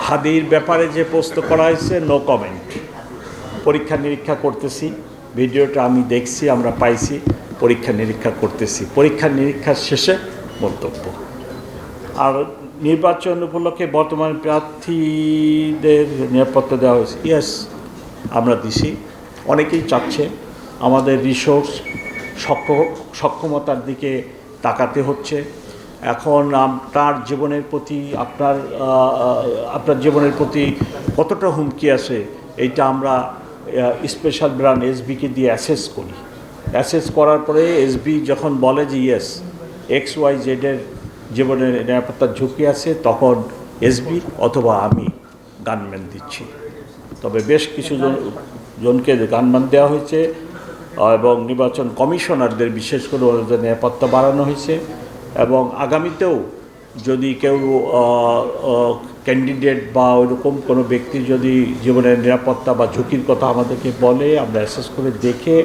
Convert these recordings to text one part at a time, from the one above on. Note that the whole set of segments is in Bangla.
হাদির ব্যাপারে যে প্রশ্ন করা হয়েছে, নো কমেন্ট। পরীক্ষা নিরীক্ষা করতেছি, ভিডিওটা আমি দেখছি, আমরা পাইছি, পরীক্ষা নিরীক্ষা করতেছি, পরীক্ষা নিরীক্ষার শেষে মন্তব্য। আর নির্বাচন উপলক্ষে বর্তমান প্রার্থীদের নিরাপত্তা দেওয়া হয়েছে, ইয়েস আমরা দিছি। অনেকেই চাচ্ছে, আমাদের রিসোর্স সক্ষমতার দিকে তাকাতে হচ্ছে। এখন আপনার জীবনের প্রতি আপনার জীবনের প্রতি কতটা হুমকি আছে এইটা আমরা স্পেশাল ব্রাঞ্চ এসবিকে দিয়ে অ্যাসেস করি। অ্যাসেস করার পরে এসবি যখন বলে যে ইয়েস XYZ এর জীবনের নিরাপত্তার ঝুঁকি আছে, তখন এসবি অথবা আমি গানম্যান দিচ্ছি। তবে বেশ কিছু জনকে গানম্যান দেওয়া হয়েছে এবং নির্বাচন কমিশনারদের বিশেষ করে ওদের নিরাপত্তা বাড়ানো হয়েছে। এবং আগামীতেও যদি কেউ ক্যান্ডিডেট বা ওইরকম কোনো ব্যক্তি যদি জীবনের নিরাপত্তা বা ঝুঁকির কথা আমাদেরকে বলে, আমরা অ্যাসেস করে দেখে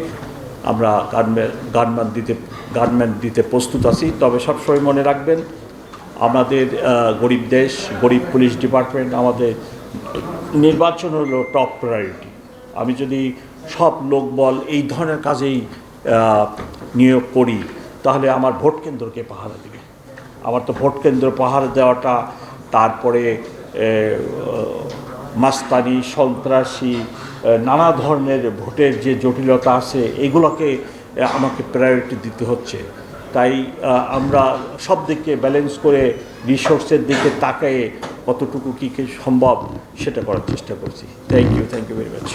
আমরা গানম্যান দিতে প্রস্তুত আছি। তবে সবসময় মনে রাখবেন, আমাদের গরিব দেশ, গরিব পুলিশ ডিপার্টমেন্ট, আমাদের নির্বাচন হলো টপ প্রায়োরিটি। আমি যদি সব লোকবল এই ধরনের কাজেই নিয়োগ করি, তাহলে আমার ভোট কেন্দ্রকে পাহারা দেবে। আমার তো ভোট কেন্দ্র পাহারা দেওয়াটা, তারপরে মাস্তানি, সন্ত্রাসী, নানা ধরনের ভোটের যে জটিলতা আছে, এগুলোকে আমাকে প্রায়োরিটি দিতে হচ্ছে। তাই আমরা সব দিকে ব্যালেন্স করে রিসোর্সের দিকে তাকিয়ে কতটুকু কী সম্ভব সেটা করার চেষ্টা করছি। Thank you very much.